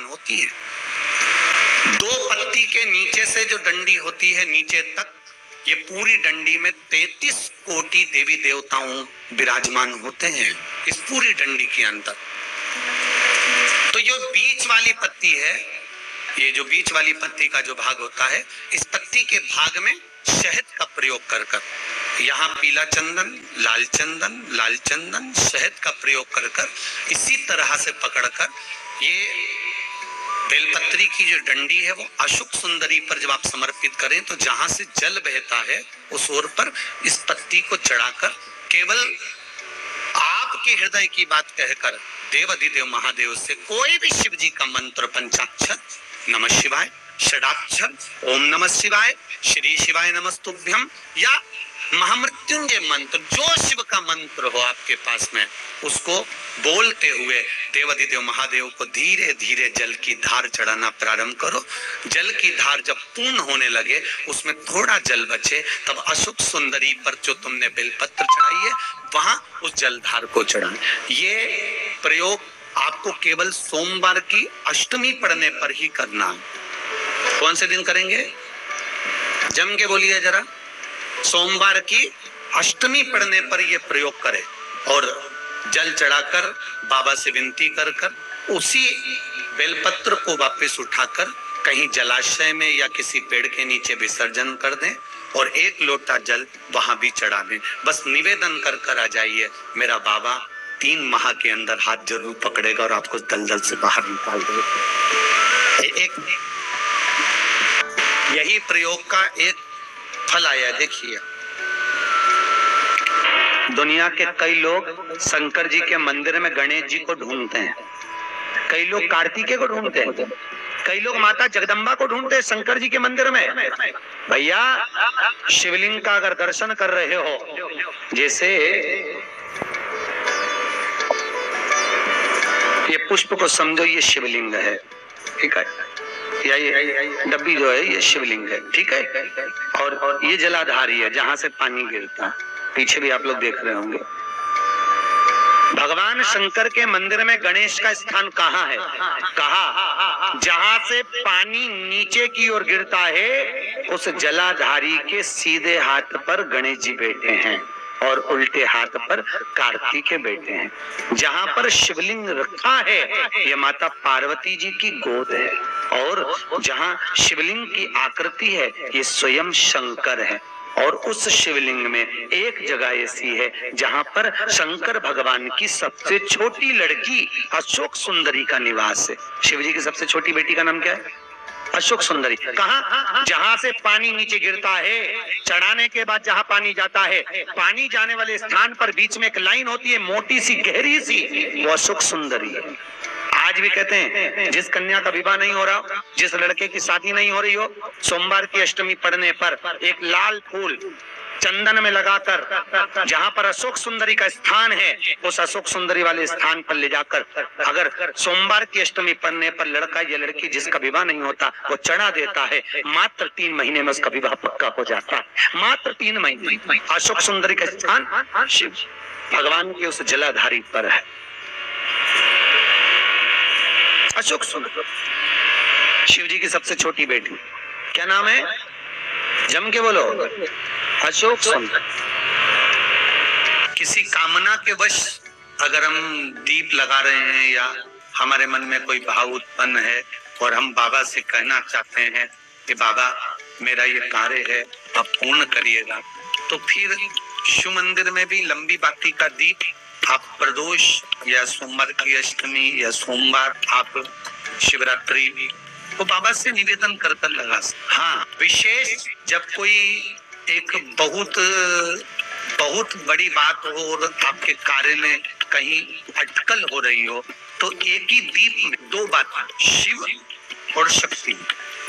विराजमान होती है। दो पत्ती के नीचे से जो डंडी होती है नीचे तक, ये पूरी डंडी में 33 कोटि देवी देवताओं विराजमान होते हैं इस पूरी डंडी के अंदर। तो ये बीच वाली पत्ती है, ये जो बीच वाली पत्ती का जो भाग होता है, इस पत्ती के भाग में शहद का प्रयोग कर कर, यहाँ पीला चंदन, लाल चंदन, लाल चंदन, शहद का प्रयोग कर कर इसी तरह से पकड़कर ये बेलपत्री की जो डंडी है वो अशोक सुंदरी पर जब आप समर्पित करें तो जहां से जल बहता है उस ओर पर इस पत्ती को चढ़ाकर केवल आपके हृदय की बात कहकर देवाधिदेव महादेव से कोई भी शिव जी का मंत्र, पंचाक्षर, नमः शिवाय, षडाक्षर, ओम नमः शिवाय, श्री शिवाय नमस्तुभ्यम या महामृत्युंजय मंत्र, जो शिव का मंत्र हो आपके पास में, उसको बोलते हुए देवाधिदेव महादेव को धीरे धीरे जल की धार चढ़ाना प्रारंभ करो। जल की धार जब पूर्ण होने लगे, उसमें थोड़ा जल बचे, तब अशोक सुंदरी पर जो तुमने बेलपत्र चढ़ाई है वहां उस जलधार को चढ़ाना। ये प्रयोग आपको केवल सोमवार की अष्टमी पढ़ने पर ही करना है। कौन से दिन करेंगे? जम के बोलिए जरा। सोमवार की अष्टमी पढ़ने पर यह प्रयोग करें और जल चढ़ाकर बाबा से विनती कर कर उसी बेलपत्र को वापस उठाकर कहीं जलाशय में या किसी पेड़ के नीचे विसर्जन कर दें और एक लोटा जल वहां भी चढ़ा दें। बस निवेदन कर कर आ जाइए, मेरा बाबा 3 माह के अंदर हाथ जरूर पकड़ेगा और आपको दलदल से बाहर निकाल देगा। एक यही प्रयोग का एक फल आया। देखिए, दुनिया के कई लोग शंकर जी के मंदिर में गणेश जी को ढूंढते हैं, कई लोग कार्तिकेय को ढूंढते हैं, कई लोग माता जगदम्बा को ढूंढते हैं शंकर जी के मंदिर में। भैया, शिवलिंग का अगर दर्शन कर रहे हो, जैसे ये पुष्प को समझो ये शिवलिंग है, ठीक है, या ये डब्बी जो है ये शिवलिंग है, ठीक है, और ये जलाधारी है जहां से पानी गिरता है, पीछे भी आप लोग देख रहे होंगे। भगवान शंकर के मंदिर में गणेश का स्थान कहाँ है? कहा जहां से पानी नीचे की ओर गिरता है उस जलाधारी के सीधे हाथ पर गणेश जी बैठे हैं और उल्टे हाथ पर कार्तिकेय बैठे हैं। जहां पर शिवलिंग रखा है ये माता पार्वती जी की गोद है और जहां शिवलिंग की आकृति है ये स्वयं शंकर है। और उस शिवलिंग में एक जगह ऐसी है जहां पर शंकर भगवान की सबसे छोटी लड़की अशोक सुंदरी का निवास है। शिव जी की सबसे छोटी बेटी का नाम क्या है? अशोक सुंदरी। कहाँ? जहां से पानी नीचे गिरता है, चढ़ाने के बाद जहां पानी जाता है, पानी जाने वाले स्थान पर बीच में एक लाइन होती है मोटी सी गहरी सी, वो अशोक सुंदरी है। आज भी कहते हैं जिस कन्या का विवाह नहीं हो रहा, जिस लड़के की शादी नहीं हो रही हो, सोमवार की अष्टमी पढ़ने पर एक लाल फूल चंदन में लगाकर जहां पर अशोक सुंदरी का स्थान है उस अशोक सुंदरी वाले स्थान पर ले जाकर अगर सोमवार की अष्टमी पढ़ने पर लड़का या लड़की जिसका विवाह नहीं होता वो चढ़ा देता है, मात्र 3 महीने में उसका विवाह पक्का हो जाता है। मात्र 3 महीने। अशोक सुंदरी का स्थान शिव भगवान के उस जलाधारी पर है। अशोक सुंदर शिव जी की सबसे छोटी बेटी, क्या नाम है? जम के बोलो। अशोक सुंदर। किसी कामना के वश अगर हम दीप लगा रहे हैं या हमारे मन में कोई भाव उत्पन्न है और हम बाबा से कहना चाहते हैं कि बाबा मेरा ये कार्य है आप पूर्ण करिएगा, तो फिर शिव मंदिर में भी लंबी बाती का दीप आप प्रदोष या सोमवार की अष्टमी या सोमवार आप शिवरात्रि तो बाबा से निवेदन कर कर लगा। हाँ, विशेष जब कोई एक बहुत बड़ी बात हो और आपके कार्य में कहीं अटकल हो रही हो तो एक ही दीप में 2 बात, शिव और शक्ति,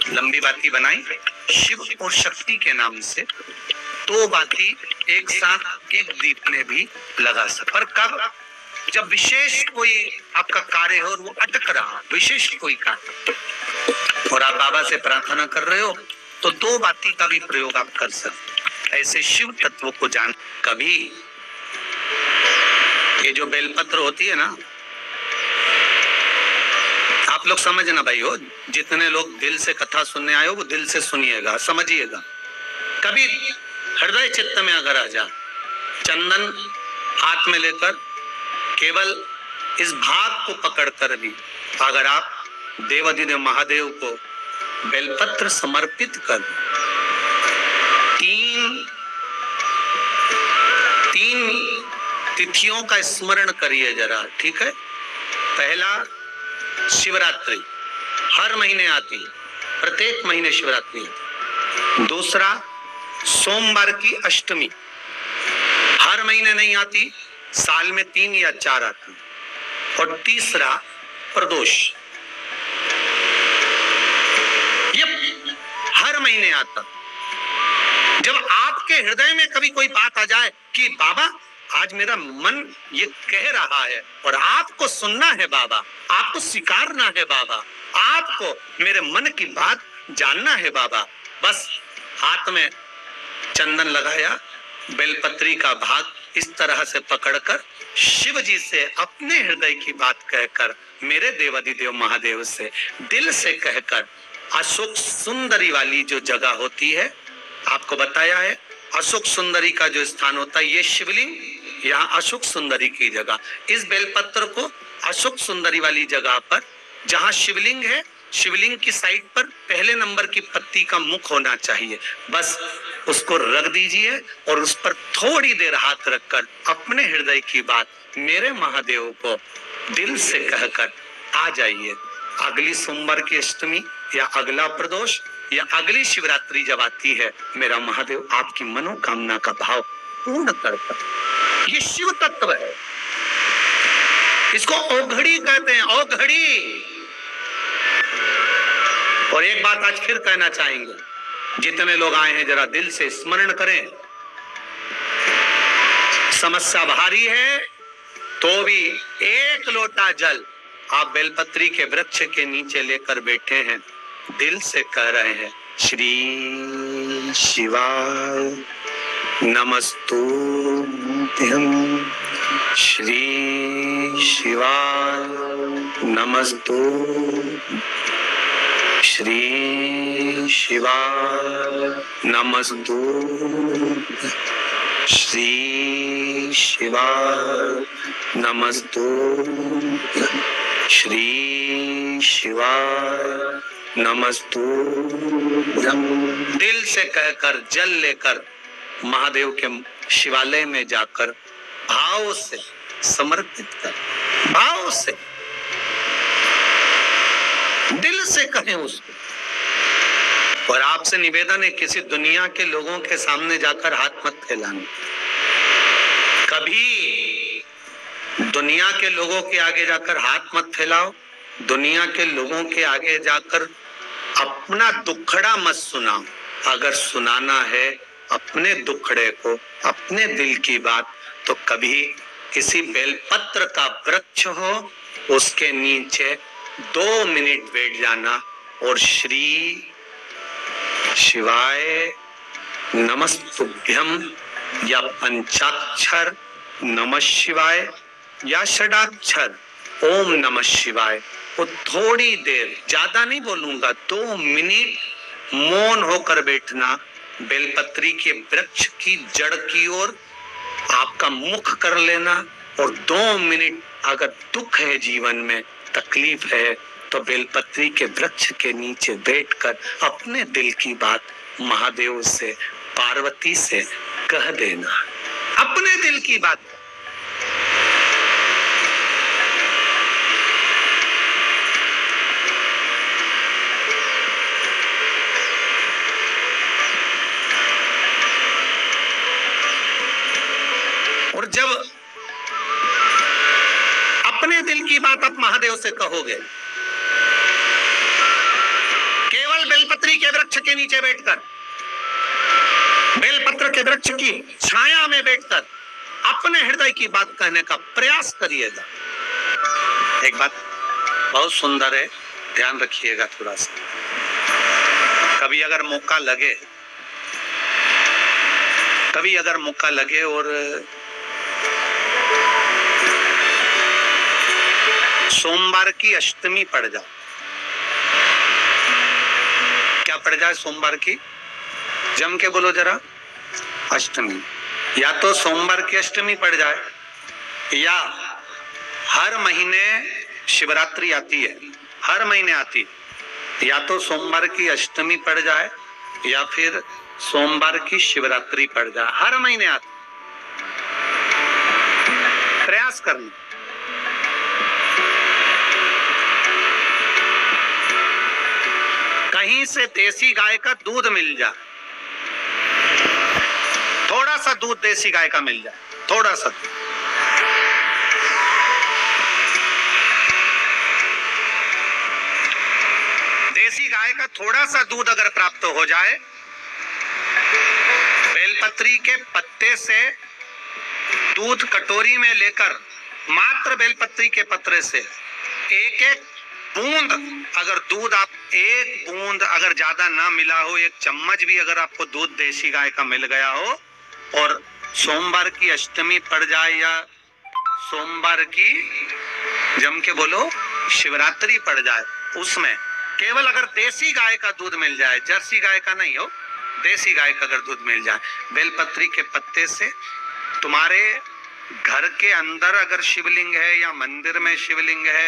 लंबी बाती बनाई शिव और शक्ति के नाम से 2 बाती एक साथ एक दीप में भी लगा सकते। पर कब? जब विशेष कोई आपका कार्य हो और वो अटक रहा, विशेष कोई कार्य और आप बाबा से प्रार्थना कर रहे हो तो 2 बाती का भी प्रयोग आप कर सकते। ऐसे शिव तत्व को जान। कभी ये जो बेलपत्र होती है ना, आप आप लोग समझना भाई हो, जितने लोग दिल से कथा सुनने आए हो वो दिल से सुनिएगा, समझिएगा। कभी हृदय चित्त में अगर आ जा, चंदन हाथ में लेकर केवल इस भाग को पकड़कर भी अगर आप देवाधिदेव महादेव को बेलपत्र समर्पित कर तीन तिथियों का स्मरण करिए जरा, ठीक है। पहला शिवरात्रि, हर महीने आती, प्रत्येक महीने शिवरात्रि आती। दूसरा सोमवार की अष्टमी, हर महीने नहीं आती, साल में 3 या 4 आती। और तीसरा प्रदोष, ये हर महीने आता। जब आपके हृदय में कभी कोई बात आ जाए कि बाबा आज मेरा मन ये कह रहा है और आपको सुनना है बाबा, आपको स्वीकारना है बाबा, आपको मेरे मन की बात जानना है बाबा, बस हाथ में चंदन लगाया, बेलपत्री का भाग इस तरह से पकड़कर शिव जी से अपने हृदय की बात कहकर, मेरे देवाधिदेव महादेव से दिल से कहकर, अशोक सुंदरी वाली जो जगह होती है, आपको बताया है अशोक सुंदरी का जो स्थान होता है, ये शिवलिंग, यहाँ अशोक सुंदरी की जगह, इस बेलपत्र को अशोक सुंदरी वाली जगह पर, जहाँ शिवलिंग है, शिवलिंग की साइड पर पहले नंबर की पत्ती का मुख होना चाहिए, बस उसको रख दीजिए और उस पर थोड़ी देर हाथ रखकर अपने हृदय की बात मेरे महादेव को दिल से कहकर आ जाइए। अगली सोमवार की अष्टमी या अगला प्रदोष या अगली शिवरात्रि जब आती है, मेरा महादेव आपकी मनोकामना का भाव पूर्ण करता। ये शिव तत्व है, इसको औघड़ी कहते हैं, औघड़ी। और एक बात आज फिर कहना चाहेंगे, जितने लोग आए हैं जरा दिल से स्मरण करें। समस्या भारी है तो भी एक लोटा जल आप बेलपत्री के वृक्ष के नीचे लेकर बैठे हैं, दिल से कह रहे हैं श्री शिवाय नमस्तुभ्यं, श्री शिवाय नमस्तुभ्यं, श्री शिवाय नमस्तुभ्यं, श्री शिवाय नमस्तुभ्यं, श्री शिवाय नमस्तुभ्यं। दिल से कहकर जल लेकर महादेव के शिवालय में जाकर भाव से समर्पित कर, भाव से दिल से कहें उसको। और आपसे निवेदन है, किसी दुनिया के लोगों के सामने जाकर हाथ मत फैलाना। कभी दुनिया के लोगों के आगे जाकर हाथ मत फैलाओ, दुनिया के लोगों के आगे जाकर अपना दुखड़ा मत सुनाओ। अगर सुनाना है अपने दुखड़े को, अपने दिल की बात, तो कभी किसी बेलपत्र का वृक्ष हो, उसके नीचे 2 मिनट बैठ जाना और श्री शिवाय नमस्तुभ्यं या पंचाक्षर नमः शिवाय या षडाक्षर ओम नमः शिवाय, वो थोड़ी देर, ज्यादा नहीं बोलूंगा, 2 मिनट मौन होकर बैठना। बेलपत्री के वृक्ष की जड़ की ओर आपका मुख कर लेना और 2 मिनट अगर दुख है जीवन में, तकलीफ है, तो बेलपत्री के वृक्ष के नीचे बैठकर अपने दिल की बात महादेव से, पार्वती से कह देना, अपने दिल की बात। और जब अपने दिल की बात आप महादेव से कहोगे, केवल बेलपत्री के वृक्ष के नीचे बैठकर, बेलपत्र के वृक्ष की छाया में बैठकर अपने हृदय की बात कहने का प्रयास करिएगा। एक बात बहुत सुंदर है, ध्यान रखिएगा थोड़ा सा। कभी अगर मौका लगे, कभी अगर मौका लगे और सोमवार की अष्टमी पड़ जाए, पड़ जाए सोमवार की, जम के बोलो जरा, अष्टमी। या तो सोमवार की अष्टमी पड़ जाए, या हर महीने शिवरात्रि आती है, हर महीने आती, या तो सोमवार की अष्टमी पड़ जाए या फिर सोमवार की शिवरात्रि पड़ जाए, हर महीने आती। प्रयास करना। कहीं से देसी गाय का दूध मिल जाए, थोड़ा सा दूध देसी गाय का मिल जाए, थोड़ा सा। देसी गाय का थोड़ा सा दूध अगर प्राप्त हो जाए, बेलपत्री के पत्ते से दूध कटोरी में लेकर, मात्र बेलपत्री के पत्रे से एक एक बूंद, अगर दूध आप एक बूंद अगर ज्यादा ना मिला हो, एक चम्मच भी अगर आपको दूध देसी गाय का मिल गया हो, और सोमवार की अष्टमी पड़ जाए या सोमवार की, जम के बोलो, शिवरात्रि पड़ जाए, उसमें केवल अगर देसी गाय का दूध मिल जाए, जर्सी गाय का नहीं हो, देसी गाय का अगर दूध मिल जाए, बेलपत्री के पत्ते से, तुम्हारे घर के अंदर अगर शिवलिंग है या मंदिर में शिवलिंग है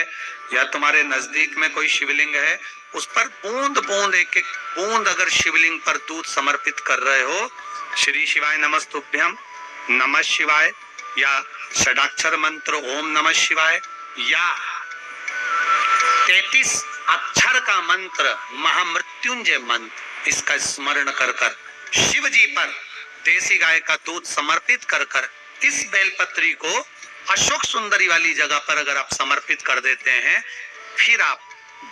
या तुम्हारे नजदीक में कोई शिवलिंग है, उस पर बूंद बूंद, एक एक बूंद अगर शिवलिंग पर दूध समर्पित कर रहे हो, श्री शिवाय नमस्तुभ्यम, नमः शिवाय, या षडाक्षर मंत्र ओम नमः शिवाय, या 33 अक्षर का मंत्र महामृत्युंजय मंत्र, इसका स्मरण कर कर शिव जी पर देसी गाय का दूध समर्पित कर कर इस बेलपत्री को अशोक सुंदरी वाली जगह पर अगर आप समर्पित कर देते हैं, फिर आप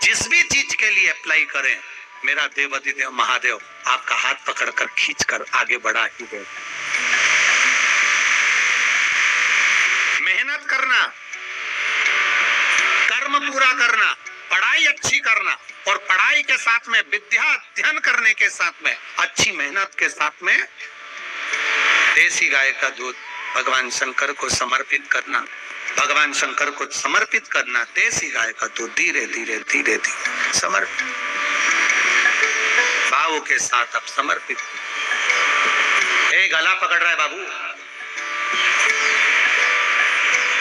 जिस भी चीज के लिए अप्लाई करें, मेरा देवाधिदेव महादेव आपका हाथ पकड़कर खींचकर आगे बढ़ा ही दे। मेहनत करना, कर्म पूरा करना, पढ़ाई अच्छी करना, और पढ़ाई के साथ में विद्या अध्ययन करने के साथ में अच्छी मेहनत के साथ में देसी गाय का दूध भगवान शंकर को समर्पित करना, भगवान शंकर को समर्पित करना, देसी गाय का दूध धीरे धीरे धीरे धीरे समर्पित, भाव के साथ आप समर्पित। गला पकड़ रहा है बाबू,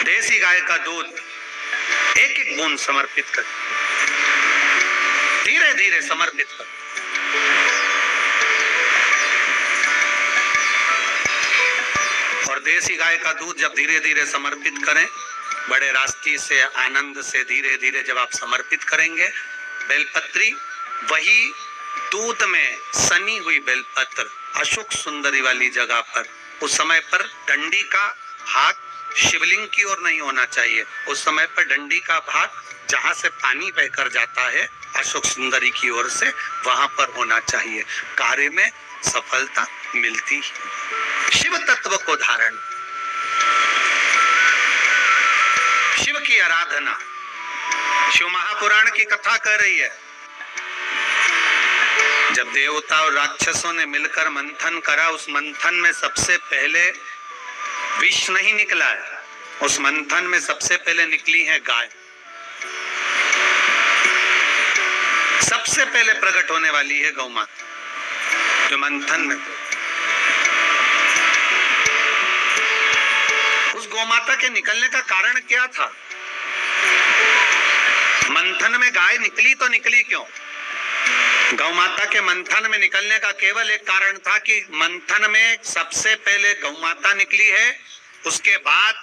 देसी गाय का दूध एक एक बूंद समर्पित कर, धीरे धीरे समर्पित कर। और देसी गाय का दूध जब धीरे धीरे समर्पित करें, बड़े रास्ते से, आनंद से धीरे धीरे जब आप समर्पित करेंगे, बेलपत्री वही दूध में सनी हुई बेलपत्र अशोक सुंदरी वाली जगह पर, उस समय पर डंडी का भाग शिवलिंग की ओर नहीं होना चाहिए, उस समय पर डंडी का भाग जहां से पानी बहकर जाता है अशोक सुंदरी की ओर से, वहां पर होना चाहिए। कार्य में सफलता मिलती है। शिव तत्व को धारण, शिव की आराधना, शिव महापुराण की कथा कर रही है। जब देवता और राक्षसों ने मिलकर मंथन करा, उस मंथन में सबसे पहले विष नहीं निकला है, उस मंथन में सबसे पहले निकली है गाय। सबसे पहले प्रकट होने वाली है गौ माता, जो मंथन में। उस गौ माता के निकलने का कारण क्या था? मंथन में गाय निकली तो निकली क्यों? गौ माता के मंथन में निकलने का केवल एक कारण था कि मंथन में सबसे पहले गौ माता निकली है, उसके बाद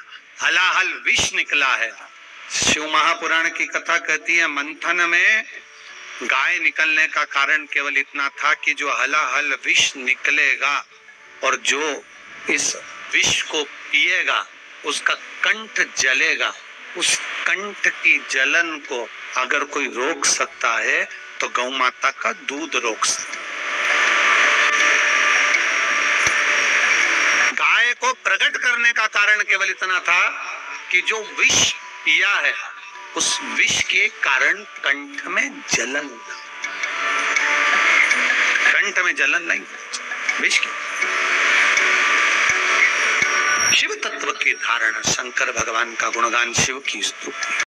हलाहल विष निकला है। शिव महापुराण की कथा कहती है मंथन में गाय निकलने का कारण केवल इतना था कि जो हलाहल विष निकलेगा और जो इस विष को पिएगा उसका कंठ जलेगा, उस कंठ की जलन को अगर कोई रोक सकता है तो गौ माता का दूध रोक सकता। गाय को प्रकट करने का कारण केवल इतना था कि जो विष पिया है उस विष के कारण कंठ में जलन, कंठ में जलन नहीं, विष के। शिव तत्व की धारणा, शंकर भगवान का गुणगान, शिव की स्तुति।